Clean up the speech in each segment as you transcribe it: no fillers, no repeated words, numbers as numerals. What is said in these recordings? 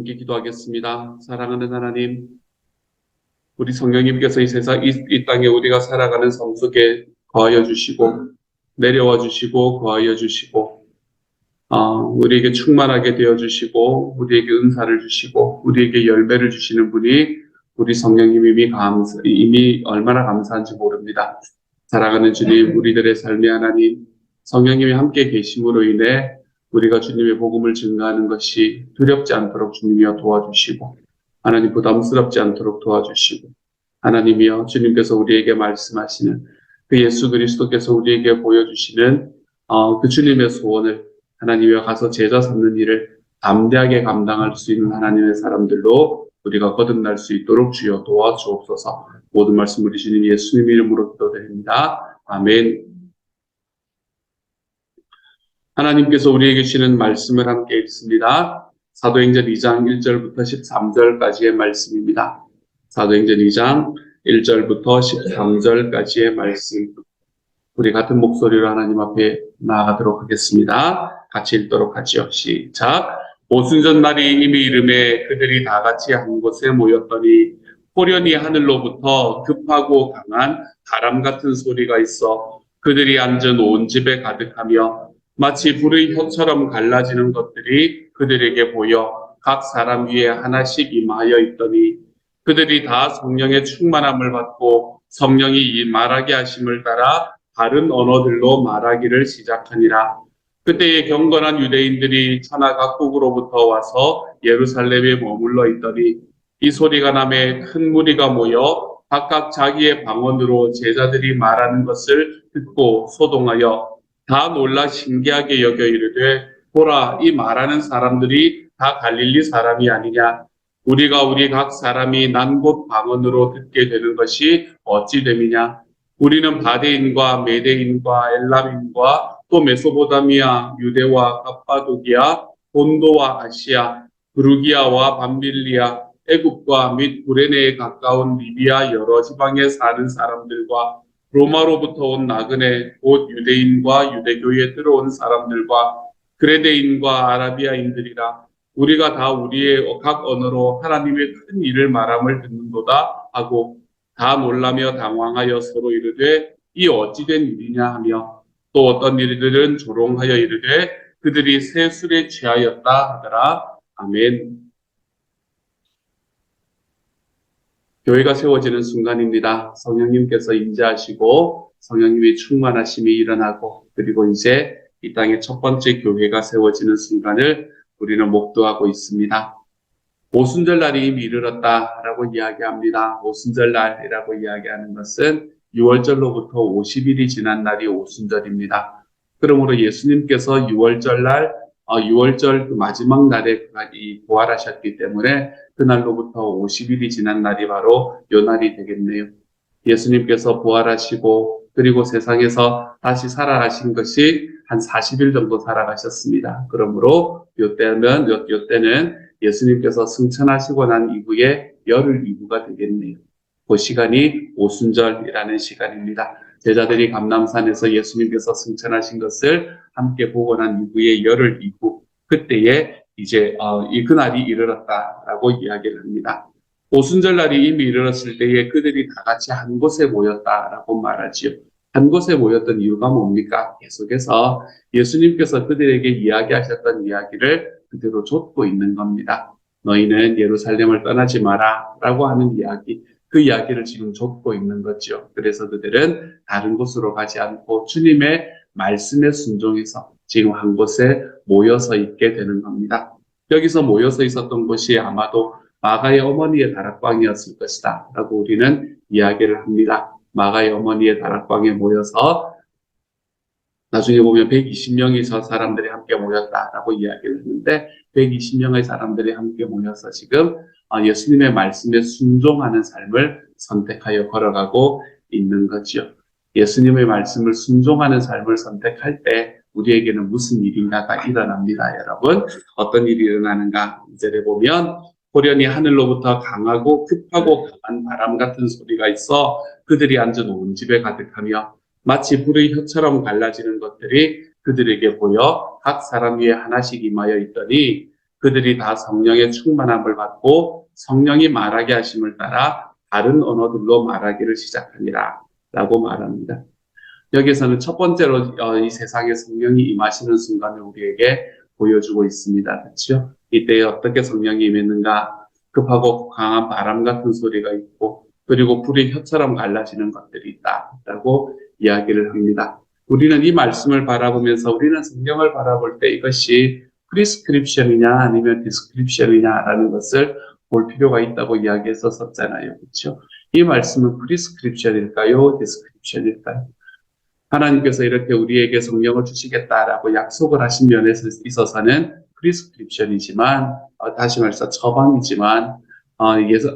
함께 기도하겠습니다. 사랑하는 하나님, 우리 성령님께서 이 땅에 우리가 살아가는 삶 속에 거하여 주시고, 내려와 주시고, 거하여 주시고, 우리에게 충만하게 되어 주시고, 우리에게 은사를 주시고, 우리에게 열매를 주시는 분이 우리 성령님 이미 얼마나 감사한지 모릅니다. 사랑하는 주님, 우리들의 삶의 하나님, 성령님이 함께 계심으로 인해 우리가 주님의 복음을 증거하는 것이 두렵지 않도록 주님이여 도와주시고, 하나님 부담스럽지 않도록 도와주시고, 하나님이여 주님께서 우리에게 말씀하시는 그 예수 그리스도께서 우리에게 보여주시는 그 주님의 소원을 하나님이여 가서 제자 삼는 일을 담대하게 감당할 수 있는 하나님의 사람들로 우리가 거듭날 수 있도록 주여 도와주옵소서. 모든 말씀 우리 주님 예수님 이름으로 기도드립니다. 아멘. 하나님께서 우리에게 주시는 말씀을 함께 읽습니다. 사도행전 2장 1절부터 13절까지의 말씀입니다. 사도행전 2장 1절부터 13절까지의 말씀. 우리 같은 목소리로 하나님 앞에 나아가도록 하겠습니다. 같이 읽도록 하지요. 시작. 오순절 날이 이미 이름에 그들이 다 같이 한 곳에 모였더니 호련히 하늘로부터 급하고 강한 바람 같은 소리가 있어 그들이 앉은 온 집에 가득하며 마치 불의 혀처럼 갈라지는 것들이 그들에게 보여 각 사람 위에 하나씩 임하여 있더니 그들이 다 성령의 충만함을 받고 성령이 이 말하게 하심을 따라 다른 언어들로 말하기를 시작하니라. 그때에 경건한 유대인들이 천하 각국으로부터 와서 예루살렘에 머물러 있더니 이 소리가 나매 큰 무리가 모여 각각 자기의 방언으로 제자들이 말하는 것을 듣고 소동하여 다 놀라 신기하게 여겨 이르되 보라 이 말하는 사람들이 다 갈릴리 사람이 아니냐. 우리가 우리 각 사람이 난 곳 방언으로 듣게 되는 것이 어찌 됨이냐. 우리는 바데인과 메데인과 엘람인과 또 메소포타미아, 유대와 갑바도기아, 본도와 아시아, 브루기아와 밤빌리아, 애굽과 및 구레네에 가까운 리비아 여러 지방에 사는 사람들과 로마로부터 온 나그네 곧 유대인과 유대교에 들어온 사람들과 그레데인과 아라비아인들이라. 우리가 다 우리의 각 언어로 하나님의 큰 일을 말함을 듣는도다 하고 다 놀라며 당황하여 서로 이르되 이 어찌된 일이냐 하며 또 어떤 이들은 조롱하여 이르되 그들이 새 술에 취하였다 하더라. 아멘. 교회가 세워지는 순간입니다. 성령님께서 임재하시고 성령님의 충만하심이 일어나고 그리고 이제 이 땅의 첫 번째 교회가 세워지는 순간을 우리는 목도하고 있습니다. 오순절날이 이미 이르렀다라고 이야기합니다. 오순절날이라고 이야기하는 것은 6월절로부터 50일이 지난 날이 오순절입니다. 그러므로 예수님께서 6월절 그 마지막 날에 부활하셨기 때문에 그날로부터 50일이 지난 날이 바로 요 날이 되겠네요. 예수님께서 부활하시고 그리고 세상에서 다시 살아가신 것이 한 40일 정도 살아가셨습니다. 그러므로 요 때는 예수님께서 승천하시고 난 이후에 열흘 이후가 되겠네요. 그 시간이 오순절이라는 시간입니다. 제자들이 감람산에서 예수님께서 승천하신 것을 함께 보고 난 이후에 열흘 이후 그때에 이제 그날이 이르렀다라고 이야기를 합니다. 오순절 날이 이미 이르렀을 때에 그들이 다 같이 한 곳에 모였다라고 말하지요. 한 곳에 모였던 이유가 뭡니까? 계속해서 예수님께서 그들에게 이야기하셨던 이야기를 그대로 좇고 있는 겁니다. 너희는 예루살렘을 떠나지 마라 라고 하는 이야기, 그 이야기를 지금 좇고 있는 거죠. 그래서 그들은 다른 곳으로 가지 않고 주님의 말씀에 순종해서 지금 한 곳에 모여서 있게 되는 겁니다. 여기서 모여서 있었던 곳이 아마도 마가의 어머니의 다락방이었을 것이다 라고 우리는 이야기를 합니다. 마가의 어머니의 다락방에 모여서 나중에 보면 120명의 사람들이 함께 모였다라고 이야기를 했는데 120명의 사람들이 함께 모여서 지금 예수님의 말씀에 순종하는 삶을 선택하여 걸어가고 있는 거죠. 예수님의 말씀을 순종하는 삶을 선택할 때 우리에게는 무슨 일인가가 일어납니다. 여러분 어떤 일이 일어나는가 2절에 보면 호련히 하늘로부터 강하고 급하고 강한 바람 같은 소리가 있어 그들이 앉은 온 집에 가득하며 마치 불의 혀처럼 갈라지는 것들이 그들에게 보여 각 사람 위에 하나씩 임하여 있더니 그들이 다 성령의 충만함을 받고 성령이 말하게 하심을 따라 다른 언어들로 말하기를 시작하니라 라고 말합니다. 여기서는 첫 번째로 이 세상에 성령이 임하시는 순간을 우리에게 보여주고 있습니다. 그렇죠? 이때 어떻게 성령이 임했는가? 급하고 강한 바람 같은 소리가 있고 그리고 불의 혀처럼 갈라지는 것들이 있다라고 이야기를 합니다. 우리는 이 말씀을 바라보면서 우리는 성령을 바라볼 때 이것이 프리스크립션이냐 아니면 디스크립션이냐라는 것을 볼 필요가 있다고 이야기했었잖아요. 그렇죠? 이 말씀은 프리스크립션일까요? 디스크립션일까요? 하나님께서 이렇게 우리에게 성령을 주시겠다라고 약속을 하신 면에 있어서는 프리스크립션이지만 다시 말해서 처방이지만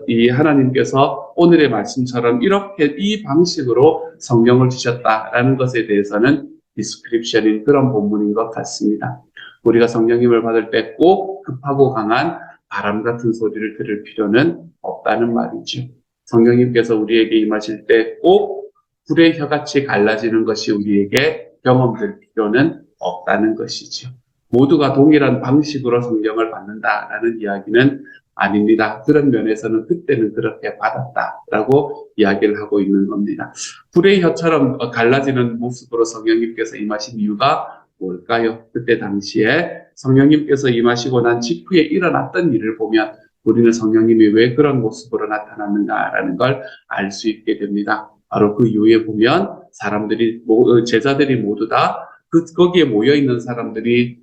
이 하나님께서 오늘의 말씀처럼 이렇게 이 방식으로 성령을 주셨다라는 것에 대해서는 디스크립션인 그런 본문인 것 같습니다. 우리가 성령님을 받을 때 꼭 급하고 강한 바람 같은 소리를 들을 필요는 없다는 말이죠. 성령님께서 우리에게 임하실 때 꼭 불의 혀같이 갈라지는 것이 우리에게 경험될 필요는 없다는 것이죠. 모두가 동일한 방식으로 성령을 받는다라는 이야기는 아닙니다. 그런 면에서는 그때는 그렇게 받았다라고 이야기를 하고 있는 겁니다. 불의 혀처럼 갈라지는 모습으로 성령님께서 임하신 이유가 뭘까요? 그때 당시에 성령님께서 임하시고 난 직후에 일어났던 일을 보면 우리는 성령님이 왜 그런 모습으로 나타났는가라는 걸 알 수 있게 됩니다. 바로 그 이후에 보면 사람들이 제자들이 모두 다 거기에 모여 있는 사람들이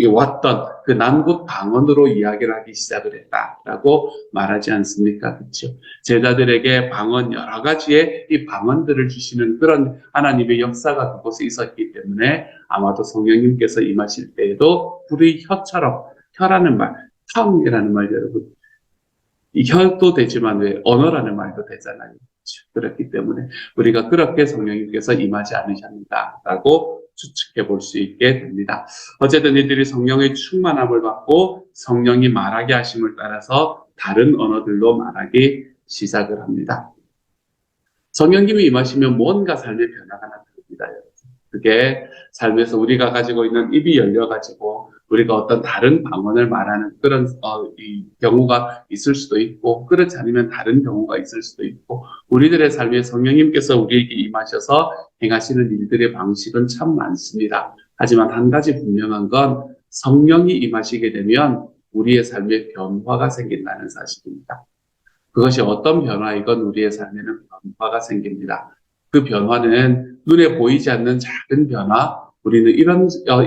왔던 그 남곳 방언으로 이야기를 하기 시작을 했다라고 말하지 않습니까? 그렇죠? 제자들에게 방언 여러 가지의 이 방언들을 주시는 그런 하나님의 역사가 그곳에 있었기 때문에 아마도 성령님께서 임하실 때에도 불의 혀처럼 혀라는 말, tongue이라는 말 여러분 이 혀도 되지만 왜 언어라는 말도 되잖아요. 그렇기 때문에 우리가 그렇게 성령님께서 임하지 않으셨는가라고 추측해 볼 수 있게 됩니다. 어쨌든 이들이 성령의 충만함을 받고 성령이 말하게 하심을 따라서 다른 언어들로 말하기 시작을 합니다. 성령님이 임하시면 뭔가 삶의 변화가 나타납니다. 그게 삶에서 우리가 가지고 있는 입이 열려가지고 우리가 어떤 다른 방언을 말하는 그런 이 경우가 있을 수도 있고 그렇지 않으면 다른 경우가 있을 수도 있고 우리들의 삶에 성령님께서 우리에게 임하셔서 행하시는 일들의 방식은 참 많습니다. 하지만 한 가지 분명한 건 성령이 임하시게 되면 우리의 삶에 변화가 생긴다는 사실입니다. 그것이 어떤 변화이건 우리의 삶에는 변화가 생깁니다. 그 변화는 눈에 보이지 않는 작은 변화, 우리는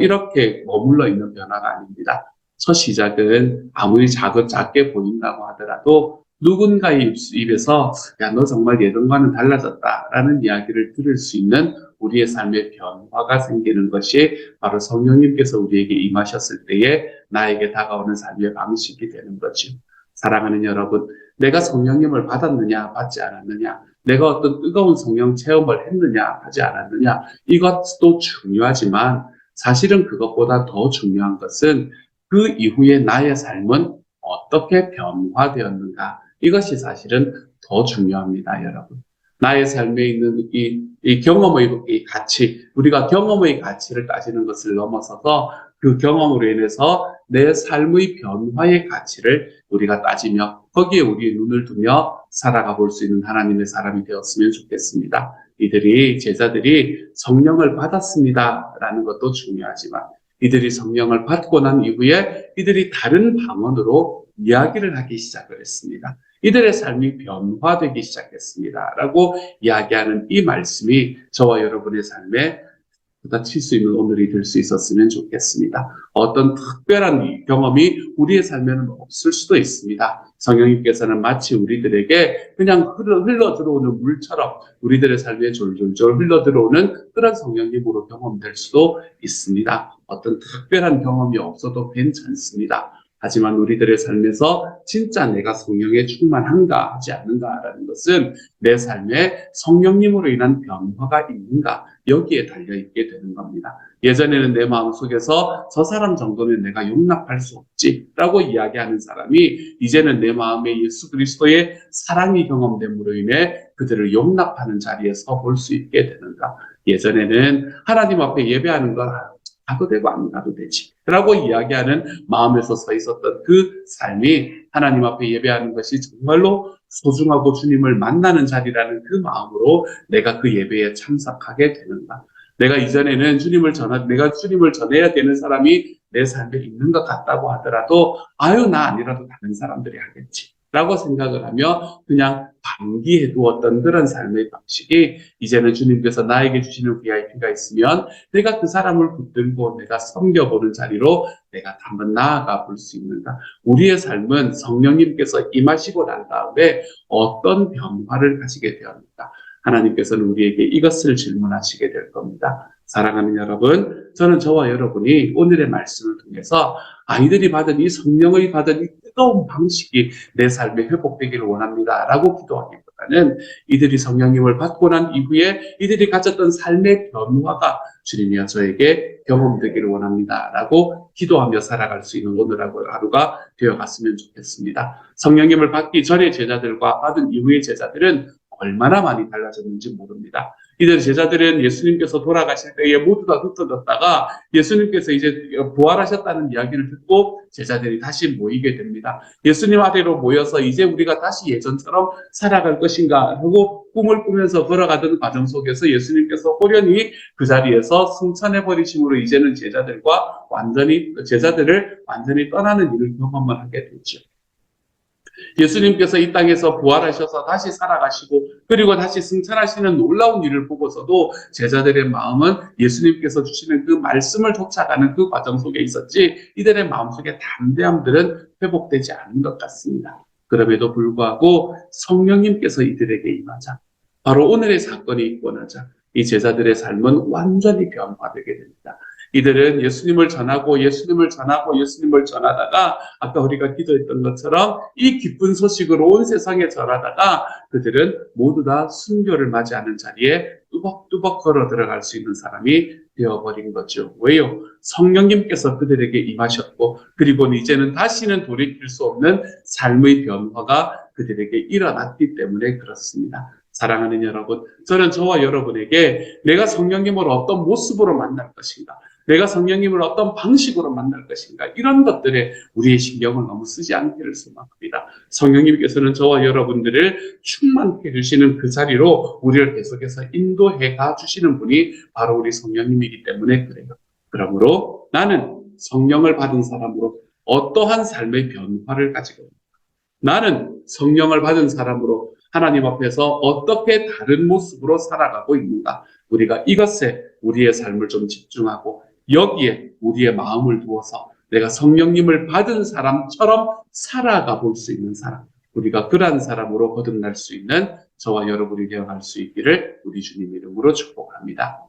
이렇게 머물러 있는 변화가 아닙니다. 첫 시작은 아무리 작게 보인다고 하더라도 누군가의 입에서 야, 너 정말 예전과는 달라졌다라는 이야기를 들을 수 있는 우리의 삶의 변화가 생기는 것이 바로 성령님께서 우리에게 임하셨을 때에 나에게 다가오는 삶의 방식이 되는 거죠. 사랑하는 여러분, 내가 성령님을 받았느냐, 받지 않았느냐, 내가 어떤 뜨거운 성령 체험을 했느냐, 하지 않았느냐, 이것도 중요하지만 사실은 그것보다 더 중요한 것은 그 이후에 나의 삶은 어떻게 변화되었는가, 이것이 사실은 더 중요합니다, 여러분. 나의 삶에 있는 이 경험의 이 가치, 우리가 경험의 가치를 따지는 것을 넘어서서 그 경험으로 인해서 내 삶의 변화의 가치를 우리가 따지며 거기에 우리의 눈을 두며 살아가 볼 수 있는 하나님의 사람이 되었으면 좋겠습니다. 제자들이 성령을 받았습니다라는 것도 중요하지만 이들이 성령을 받고 난 이후에 이들이 다른 방언으로 이야기를 하기 시작을 했습니다. 이들의 삶이 변화되기 시작했습니다. 라고 이야기하는 이 말씀이 저와 여러분의 삶에 부딪힐 수 있는 오늘이 될 수 있었으면 좋겠습니다. 어떤 특별한 경험이 우리의 삶에는 없을 수도 있습니다. 성령님께서는 마치 우리들에게 그냥 흘러 들어오는 물처럼 우리들의 삶에 졸졸졸 흘러 들어오는 그런 성령님으로 경험될 수도 있습니다. 어떤 특별한 경험이 없어도 괜찮습니다. 하지만 우리들의 삶에서 진짜 내가 성령에 충만한가 하지 않는가라는 것은 내 삶에 성령님으로 인한 변화가 있는가 여기에 달려있게 되는 겁니다. 예전에는 내 마음속에서 저 사람 정도는 내가 용납할 수 없지라고 이야기하는 사람이 이제는 내 마음에 예수 그리스도의 사랑이 경험됨으로 인해 그들을 용납하는 자리에 서 볼 수 있게 되는가. 예전에는 하나님 앞에 예배하는 걸 가도 되고 안 가도 되지 라고 이야기하는 마음에서 서 있었던 그 삶이 하나님 앞에 예배하는 것이 정말로 소중하고 주님을 만나는 자리라는 그 마음으로 내가 그 예배에 참석하게 되는가. 내가 이전에는 내가 주님을 전해야 되는 사람이 내 삶에 있는 것 같다고 하더라도 아유 나 아니라도 다른 사람들이 하겠지 라고 생각을 하며 그냥 방기해 두었던 그런 삶의 방식이 이제는 주님께서 나에게 주시는 VIP가 있으면 내가 그 사람을 붙들고 내가 섬겨보는 자리로 내가 한번 나아가 볼 수 있는가. 우리의 삶은 성령님께서 임하시고 난 다음에 어떤 변화를 가지게 되었는가. 하나님께서는 우리에게 이것을 질문하시게 될 겁니다. 사랑하는 여러분, 저는 저와 여러분이 오늘의 말씀을 통해서 아이들이 받은 이 성령의 받은 이 뜨거운 방식이 내 삶에 회복되기를 원합니다. 라고 기도하기보다는 이들이 성령님을 받고 난 이후에 이들이 가졌던 삶의 변화가 주님이여 저에게 경험되기를 원합니다. 라고 기도하며 살아갈 수 있는 오늘 하루가 되어갔으면 좋겠습니다. 성령님을 받기 전의 제자들과 받은 이후의 제자들은 얼마나 많이 달라졌는지 모릅니다. 이들 제자들은 예수님께서 돌아가실 때에 모두 다 흩어졌다가 예수님께서 이제 부활하셨다는 이야기를 듣고 제자들이 다시 모이게 됩니다. 예수님 아래로 모여서 이제 우리가 다시 예전처럼 살아갈 것인가 하고 꿈을 꾸면서 걸어가던 과정 속에서 예수님께서 호련히 그 자리에서 승천해버리심으로 이제는 제자들을 완전히 떠나는 일을 경험을 하게 되죠. 예수님께서 이 땅에서 부활하셔서 다시 살아가시고 그리고 다시 승천하시는 놀라운 일을 보고서도 제자들의 마음은 예수님께서 주시는 그 말씀을 쫓아가는 그 과정 속에 있었지 이들의 마음속에 담대함들은 회복되지 않은 것 같습니다. 그럼에도 불구하고 성령님께서 이들에게 임하자 바로 오늘의 사건이 있고 나자 이 제자들의 삶은 완전히 변화되게 됩니다. 이들은 예수님을 전하다가 아까 우리가 기도했던 것처럼 이 기쁜 소식을 온 세상에 전하다가 그들은 모두 다 순교를 맞이하는 자리에 뚜벅뚜벅 걸어 들어갈 수 있는 사람이 되어버린 거죠. 왜요? 성령님께서 그들에게 임하셨고 그리고 이제는 다시는 돌이킬 수 없는 삶의 변화가 그들에게 일어났기 때문에 그렇습니다. 사랑하는 여러분, 저는 저와 여러분에게 내가 성령님을 어떤 모습으로 만날 것인가 내가 성령님을 어떤 방식으로 만날 것인가 이런 것들에 우리의 신경을 너무 쓰지 않기를 소망합니다. 성령님께서는 저와 여러분들을 충만케 해주시는 그 자리로 우리를 계속해서 인도해 가주시는 분이 바로 우리 성령님이기 때문에 그래요. 그러므로 나는 성령을 받은 사람으로 어떠한 삶의 변화를 가지고 있는가? 나는 성령을 받은 사람으로 하나님 앞에서 어떻게 다른 모습으로 살아가고 있는가? 우리가 이것에 우리의 삶을 좀 집중하고 여기에 우리의 마음을 두어서 내가 성령님을 받은 사람처럼 살아가 볼 수 있는 사람, 우리가 그러한 사람으로 거듭날 수 있는 저와 여러분이 되어갈 수 있기를 우리 주님 이름으로 축복합니다.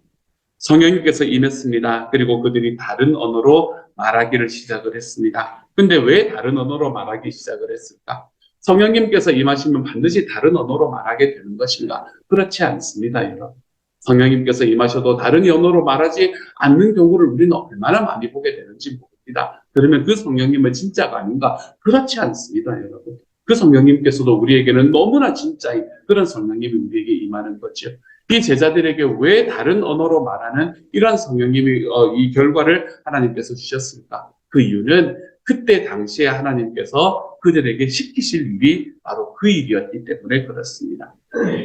성령님께서 임했습니다. 그리고 그들이 다른 언어로 말하기를 시작을 했습니다. 근데 왜 다른 언어로 말하기 시작을 했을까? 성령님께서 임하시면 반드시 다른 언어로 말하게 되는 것인가? 그렇지 않습니다, 여러분. 성령님께서 임하셔도 다른 언어로 말하지 않는 경우를 우리는 얼마나 많이 보게 되는지 모릅니다. 그러면 그 성령님은 진짜가 아닌가? 그렇지 않습니다, 여러분. 그 성령님께서도 우리에게는 너무나 진짜인 그런 성령님이 우리에게 임하는 거죠. 이 제자들에게 왜 다른 언어로 말하는 이런 성령님이 이 결과를 하나님께서 주셨을까? 그 이유는 그때 당시에 하나님께서 그들에게 시키실 일이 바로 그 일이었기 때문에 그렇습니다.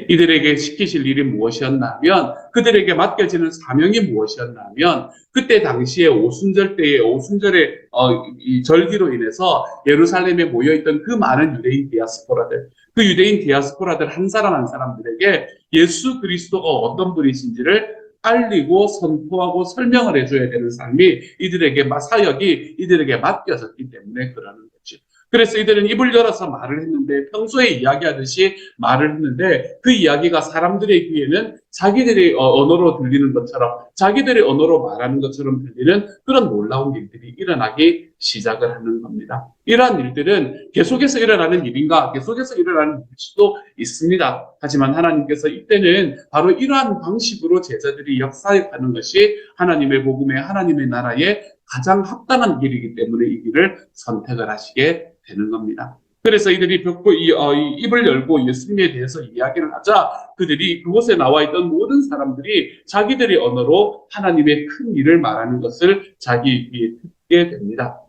이들에게 시키실 일이 무엇이었냐면 그들에게 맡겨지는 사명이 무엇이었냐면 그때 당시에 오순절의 이 절기로 인해서 예루살렘에 모여있던 그 많은 유대인 디아스포라들 그 유대인 디아스포라들 한 사람 한 사람들에게 예수 그리스도가 어떤 분이신지를 알리고 선포하고 설명을 해줘야 되는 삶이 사역이 이들에게 맡겨졌기 때문에 그러는 거죠. 그래서 이들은 입을 열어서 말을 했는데 평소에 이야기하듯이 말을 했는데 그 이야기가 사람들의 귀에는 자기들의 언어로 들리는 것처럼 자기들의 언어로 말하는 것처럼 들리는 그런 놀라운 일들이 일어나기 시작을 하는 겁니다. 이러한 일들은 계속해서 일어나는 일인가? 계속해서 일어나는 일일 수도 있습니다. 하지만 하나님께서 이때는 바로 이러한 방식으로 제자들이 역사하는 것이 하나님의 복음에 하나님의 나라에 가장 합당한 길이기 때문에 이 길을 선택을 하시게 되는 겁니다. 그래서 이들이 입을 열고 예수님에 대해서 이야기를 하자 그들이 그곳에 나와 있던 모든 사람들이 자기들의 언어로 하나님의 큰 일을 말하는 것을 자기 귀에 듣게 됩니다.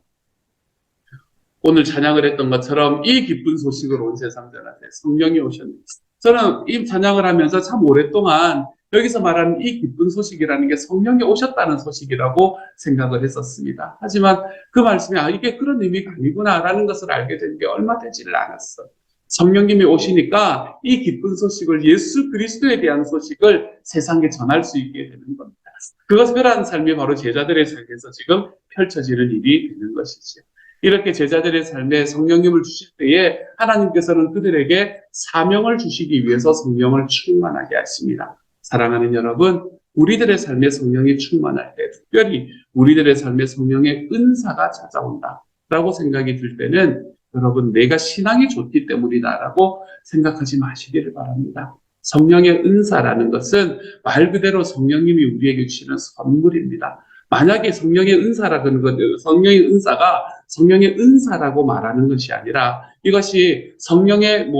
오늘 찬양을 했던 것처럼 이 기쁜 소식을 온 세상들한테 성령이 오셨는데 저는 이 찬양을 하면서 참 오랫동안 여기서 말하는 이 기쁜 소식이라는 게 성령이 오셨다는 소식이라고 생각을 했었습니다. 하지만 그 말씀이 이게 그런 의미가 아니구나라는 것을 알게 된 게 얼마 되지를 않았어요. 성령님이 오시니까 이 기쁜 소식을 예수 그리스도에 대한 소식을 세상에 전할 수 있게 되는 겁니다. 그러한 삶이 바로 제자들의 삶에서 지금 펼쳐지는 일이 되는 것이죠. 이렇게 제자들의 삶에 성령님을 주실 때에 하나님께서는 그들에게 사명을 주시기 위해서 성령을 충만하게 하십니다. 사랑하는 여러분, 우리들의 삶에 성령이 충만할 때, 특별히 우리들의 삶에 성령의 은사가 찾아온다라고 생각이 들 때는 여러분, 내가 신앙이 좋기 때문이다라고 생각하지 마시기를 바랍니다. 성령의 은사라는 것은 말 그대로 성령님이 우리에게 주시는 선물입니다. 만약에 성령의 은사라는 것, 성령의 은사가 성령의 은사라고 말하는 것이 아니라 이것이 성령의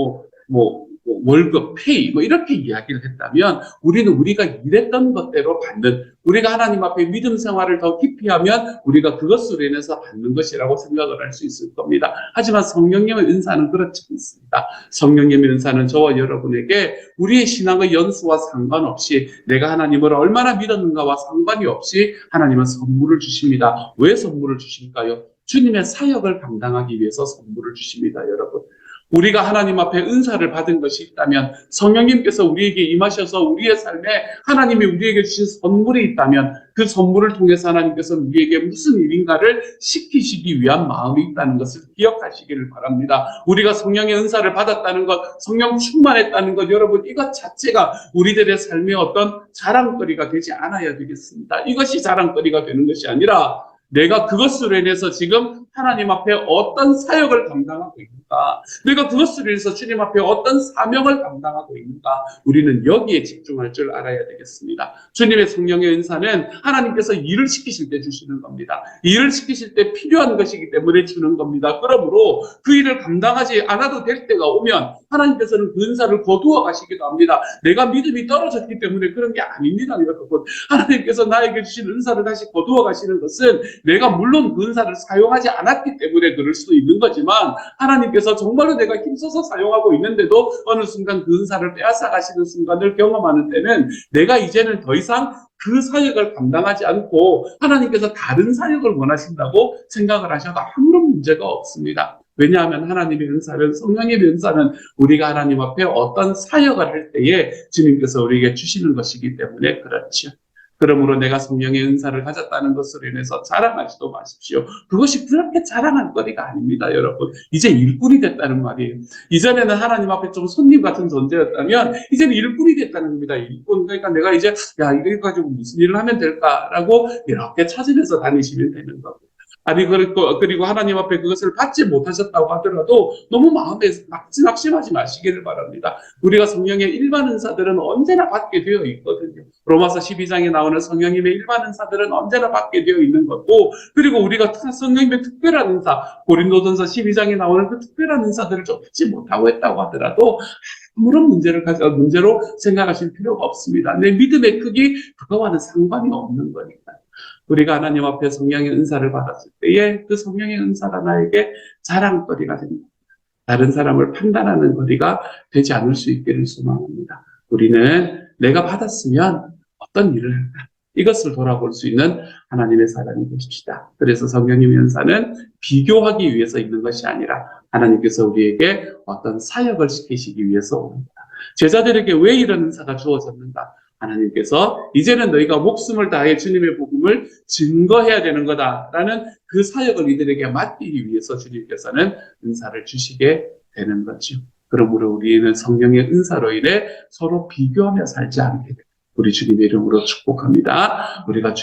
월급, 페이, 이렇게 이야기를 했다면 우리는 우리가 일했던 것대로 받는, 우리가 하나님 앞에 믿음 생활을 더 깊이 하면 우리가 그것으로 인해서 받는 것이라고 생각을 할 수 있을 겁니다. 하지만 성령님의 은사는 그렇지 않습니다. 성령님의 은사는 저와 여러분에게 우리의 신앙의 연수와 상관없이 내가 하나님을 얼마나 믿었는가와 상관이 없이 하나님은 선물을 주십니다. 왜 선물을 주실까요? 주님의 사역을 감당하기 위해서 선물을 주십니다, 여러분. 우리가 하나님 앞에 은사를 받은 것이 있다면 성령님께서 우리에게 임하셔서 우리의 삶에 하나님이 우리에게 주신 선물이 있다면 그 선물을 통해서 하나님께서 우리에게 무슨 일인가를 시키시기 위한 마음이 있다는 것을 기억하시기를 바랍니다. 우리가 성령의 은사를 받았다는 것, 성령 충만했다는 것, 여러분 이것 자체가 우리들의 삶의 어떤 자랑거리가 되지 않아야 되겠습니다. 이것이 자랑거리가 되는 것이 아니라 내가 그것으로 인해서 지금 하나님 앞에 어떤 사역을 감당하고 있는가? 내가 그것으로 인해서 주님 앞에 어떤 사명을 감당하고 있는가? 우리는 여기에 집중할 줄 알아야 되겠습니다. 주님의 성령의 은사는 하나님께서 일을 시키실 때 주시는 겁니다. 일을 시키실 때 필요한 것이기 때문에 주는 겁니다. 그러므로 그 일을 감당하지 않아도 될 때가 오면 하나님께서는 그 은사를 거두어 가시기도 합니다. 내가 믿음이 떨어졌기 때문에 그런 게 아닙니다. 여러분. 하나님께서 나에게 주신 은사를 다시 거두어 가시는 것은 내가 물론 그 은사를 사용하지 않았기 때문에 그럴 수도 있는 거지만 하나님께서 정말로 내가 힘써서 사용하고 있는데도 어느 순간 그 은사를 빼앗아 가시는 순간을 경험하는 때는 내가 이제는 더 이상 그 사역을 감당하지 않고 하나님께서 다른 사역을 원하신다고 생각을 하셔도 아무런 문제가 없습니다. 왜냐하면 하나님의 은사는, 성령의 은사는 우리가 하나님 앞에 어떤 사역을 할 때에 주님께서 우리에게 주시는 것이기 때문에 그렇죠. 그러므로 내가 성령의 은사를 가졌다는 것으로 인해서 자랑하지도 마십시오. 그것이 그렇게 자랑할 거리가 아닙니다, 여러분. 이제 일꾼이 됐다는 말이에요. 이전에는 하나님 앞에 좀 손님 같은 존재였다면 이제는 일꾼이 됐다는 겁니다. 일꾼. 그러니까 내가 이제 이거 가지고 무슨 일을 하면 될까라고 이렇게 찾으면서 다니시면 되는 겁니다. 아니, 그리고 하나님 앞에 그것을 받지 못하셨다고 하더라도 너무 마음에 낙심하지 마시기를 바랍니다. 우리가 성령의 일반 은사들은 언제나 받게 되어 있거든요. 로마서 12장에 나오는 성령님의 일반 은사들은 언제나 받게 되어 있는 거고, 그리고 우리가 성령님의 특별한 은사, 고린도전서 12장에 나오는 그 특별한 은사들을 좀 받지 못하고 했다고 하더라도 아무런 문제로 생각하실 필요가 없습니다. 내 믿음의 크기, 그거와는 상관이 없는 거니까. 우리가 하나님 앞에 성령의 은사를 받았을 때에 그 성령의 은사가 나에게 자랑거리가 됩니다. 다른 사람을 판단하는 거리가 되지 않을 수 있기를 소망합니다. 우리는 내가 받았으면 어떤 일을 할까? 이것을 돌아볼 수 있는 하나님의 사람이 되십시다. 그래서 성령님의 은사는 비교하기 위해서 있는 것이 아니라 하나님께서 우리에게 어떤 사역을 시키시기 위해서 옵니다. 제자들에게 왜 이런 은사가 주어졌는가? 하나님께서 이제는 너희가 목숨을 다해 주님의 복음을 증거해야 되는 거다라는 그 사역을 이들에게 맡기기 위해서 주님께서는 은사를 주시게 되는 거죠. 그러므로 우리는 성령의 은사로 인해 서로 비교하며 살지 않게 됩니다. 우리 주님의 이름으로 축복합니다. 우리가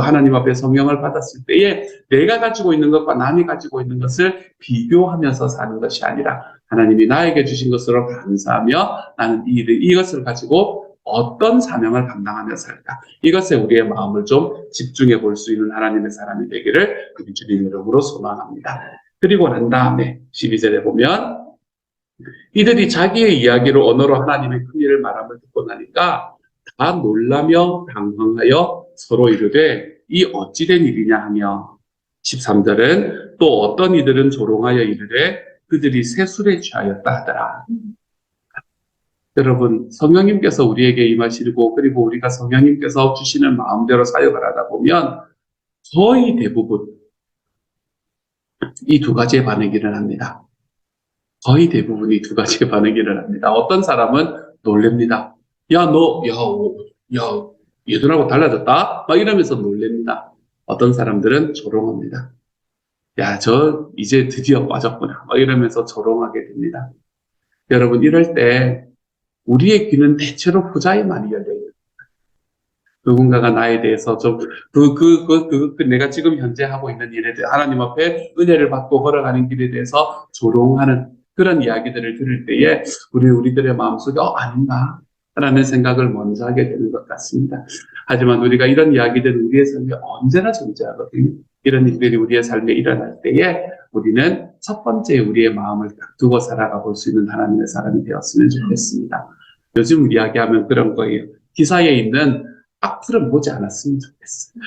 하나님 앞에 성령을 받았을 때에 내가 가지고 있는 것과 남이 가지고 있는 것을 비교하면서 사는 것이 아니라 하나님이 나에게 주신 것으로 감사하며 나는 이것을 가지고 어떤 사명을 감당하며 살까? 이것에 우리의 마음을 좀 집중해 볼 수 있는 하나님의 사람이 되기를 우리 주님 이름으로 소망합니다. 그리고 난 다음에 12절에 보면 이들이 자기의 이야기로 언어로 하나님의 큰 일을 말함을 듣고 나니까 다 놀라며 당황하여 서로 이르되 이 어찌된 일이냐 하며 13절은 또 어떤 이들은 조롱하여 이르되 그들이 새 술에 취하였다 하더라. 여러분, 성령님께서 우리에게 임하시고 그리고 우리가 성령님께서 주시는 마음대로 사역을 하다 보면 거의 대부분 이 두 가지의 반응이 일어납니다. 거의 대부분이 두 가지의 반응이 일어납니다. 어떤 사람은 놀랍니다. 야, 너, 야, 예전하고 달라졌다? 막 이러면서 놀랍니다. 어떤 사람들은 조롱합니다. 야, 저 이제 드디어 빠졌구나. 막 이러면서 조롱하게 됩니다. 여러분, 이럴 때 우리의 귀는 대체로 후자에 많이 열려요. 누군가가 나에 대해서 좀, 내가 지금 현재 하고 있는 일에 대해 하나님 앞에 은혜를 받고 걸어가는 길에 대해서 조롱하는 그런 이야기들을 들을 때에 우리들의 마음속에, 아닌가? 라는 생각을 먼저 하게 되는 것 같습니다. 하지만 우리가 이런 이야기들은 우리의 삶에 언제나 존재하거든요. 이런 일들이 우리의 삶에 일어날 때에 우리는 첫 번째 우리의 마음을 딱 두고 살아가 볼 수 있는 하나님의 사람이 되었으면 좋겠습니다. 요즘 이야기하면 그런 거예요. 기사에 있는 악플은 보지 않았으면 좋겠어요.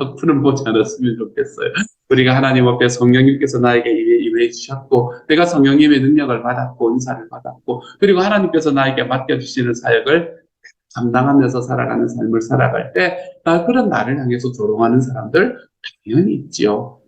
악플은 보지 않았으면 좋겠어요. 우리가 하나님 앞에 성령님께서 나에게 임해 주셨고 내가 성령님의 능력을 받았고 은사를 받았고 그리고 하나님께서 나에게 맡겨주시는 사역을 감당하면서 살아가는 삶을 살아갈 때 그런 나를 향해서 조롱하는 사람들 당연히 있지요.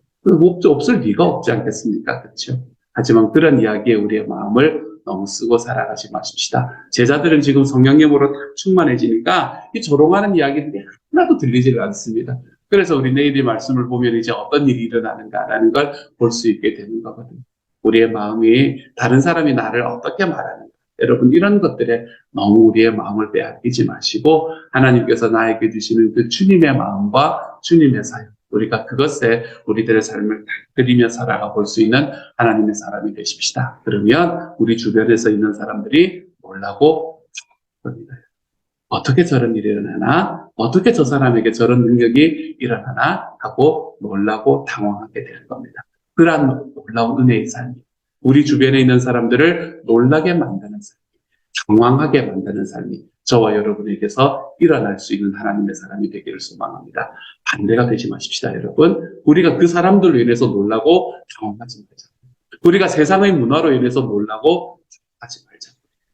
없을 리가 없지 않겠습니까? 그렇죠? 하지만 그런 이야기에 우리의 마음을 너무 쓰고 살아가지 마십시다. 제자들은 지금 성령님으로 딱 충만해지니까 이 조롱하는 이야기들이 하나도 들리지가 않습니다. 그래서 우리 내일 이 말씀을 보면 이제 어떤 일이 일어나는가라는 걸 볼 수 있게 되는 거거든요. 우리의 마음이 다른 사람이 나를 어떻게 말하는가. 여러분 이런 것들에 너무 우리의 마음을 빼앗기지 마시고 하나님께서 나에게 주시는 그 주님의 마음과 주님의 사역 우리가 그것에 우리들의 삶을 드리며 살아가 볼 수 있는 하나님의 사람이 되십시다. 그러면 우리 주변에서 있는 사람들이 놀라고 겁니다. 어떻게 저런 일이 일어나나? 어떻게 저 사람에게 저런 능력이 일어나나? 하고 놀라고 당황하게 될 겁니다. 그러한 놀라운 은혜의 삶이 우리 주변에 있는 사람들을 놀라게 만드는 삶, 당황하게 만드는 삶이 저와 여러분에게서 일어날 수 있는 하나님의 사람이 되기를 소망합니다. 반대가 되지 마십시다, 여러분. 우리가 그 사람들로 인해서 놀라고 당황하지 말자. 우리가 세상의 문화로 인해서 놀라고 당황하지 말자.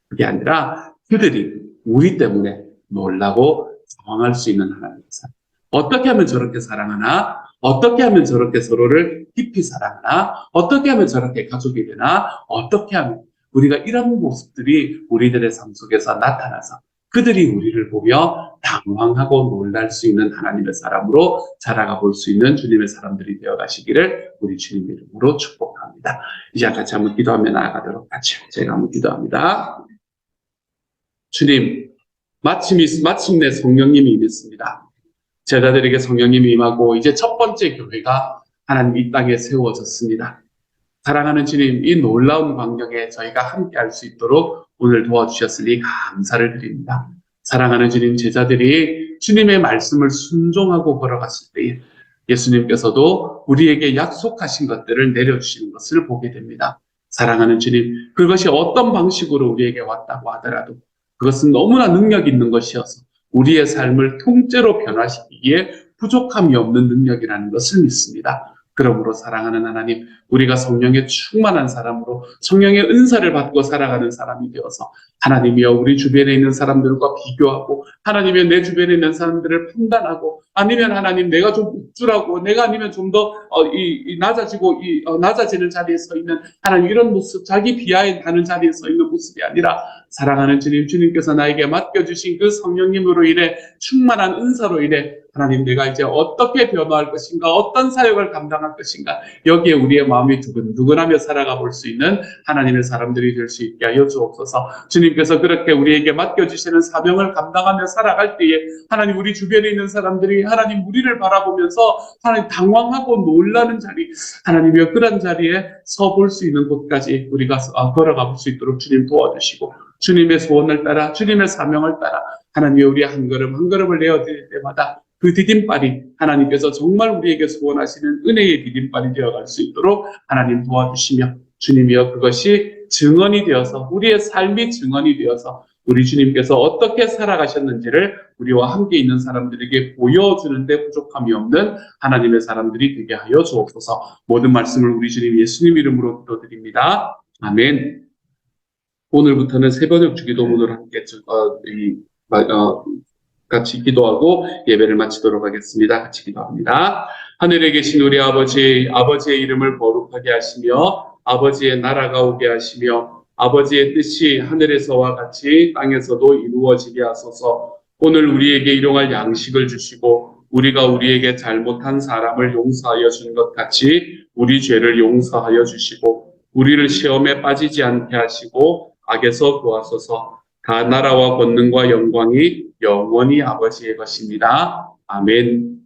그게 아니라 그들이 우리 때문에 놀라고 당황할 수 있는 하나님의 사람. 어떻게 하면 저렇게 사랑하나? 어떻게 하면 저렇게 서로를 깊이 사랑하나? 어떻게 하면 저렇게 가족이 되나? 어떻게 하면 우리가 이런 모습들이 우리들의 삶 속에서 나타나서 그들이 우리를 보며 당황하고 놀랄 수 있는 하나님의 사람으로 자라가 볼 수 있는 주님의 사람들이 되어 가시기를 우리 주님 이름으로 축복합니다. 이제 같이 한번 기도하며 나아가도록 하죠. 제가 한번 기도합니다. 주님, 마침내 성령님이 임했습니다. 제자들에게 성령님이 임하고 이제 첫 번째 교회가 하나님 이 땅에 세워졌습니다. 사랑하는 주님, 이 놀라운 광경에 저희가 함께 할 수 있도록 오늘 도와주셨으니 감사를 드립니다. 사랑하는 주님, 제자들이 주님의 말씀을 순종하고 걸어갔을 때 예수님께서도 우리에게 약속하신 것들을 내려주시는 것을 보게 됩니다. 사랑하는 주님, 그것이 어떤 방식으로 우리에게 왔다고 하더라도 그것은 너무나 능력 있는 것이어서 우리의 삶을 통째로 변화시키기에 부족함이 없는 능력이라는 것을 믿습니다. 그러므로 사랑하는 하나님, 우리가 성령에 충만한 사람으로 성령의 은사를 받고 살아가는 사람이 되어서 하나님이여 우리 주변에 있는 사람들과 비교하고 하나님이여 내 주변에 있는 사람들을 판단하고 아니면 하나님 내가 좀 우쭐하고 내가 아니면 좀 더 낮아지는 자리에 서 있는 하나님 이런 모습 자기 비하하는 자리에 서 있는 모습이 아니라 사랑하는 주님께서 나에게 맡겨주신 그 성령님으로 인해 충만한 은사로 인해 하나님 내가 이제 어떻게 변화할 것인가 어떤 사역을 감당할 것인가 여기에 우리의 마음이 두근두근하며 살아가 볼 수 있는 하나님의 사람들이 될 수 있게 하여 주옵소서. 주님께서 그렇게 우리에게 맡겨주시는 사명을 감당하며 살아갈 때에 하나님 우리 주변에 있는 사람들이 하나님 우리를 바라보면서 하나님 당황하고 놀라는 자리 하나님이여 그런 자리에 서 볼 수 있는 곳까지 우리가 걸어가 볼 수 있도록 주님 도와주시고 주님의 소원을 따라 주님의 사명을 따라 하나님의 우리 한 걸음 한 걸음을 내어드릴 때마다 그 디딤발이 하나님께서 정말 우리에게 소원하시는 은혜의 디딤발이 되어갈 수 있도록 하나님 도와주시며, 주님이여 그것이 증언이 되어서, 우리의 삶이 증언이 되어서 우리 주님께서 어떻게 살아가셨는지를 우리와 함께 있는 사람들에게 보여주는데 부족함이 없는 하나님의 사람들이 되게 하여 주옵소서. 모든 말씀을 우리 주님 예수님 이름으로 기도드립니다. 아멘. 오늘부터는 새벽 주기도문을 함께 같이 기도하고 예배를 마치도록 하겠습니다. 같이 기도합니다. 하늘에 계신 우리 아버지, 아버지의 이름을 거룩하게 하시며 아버지의 나라가 오게 하시며 아버지의 뜻이 하늘에서와 같이 땅에서도 이루어지게 하소서. 오늘 우리에게 일용할 양식을 주시고 우리가 우리에게 잘못한 사람을 용서하여 준 것 같이 우리 죄를 용서하여 주시고 우리를 시험에 빠지지 않게 하시고 악에서 구하소서. 다 나라와 권능과 영광이 영원히 아버지의 것입니다. 아멘.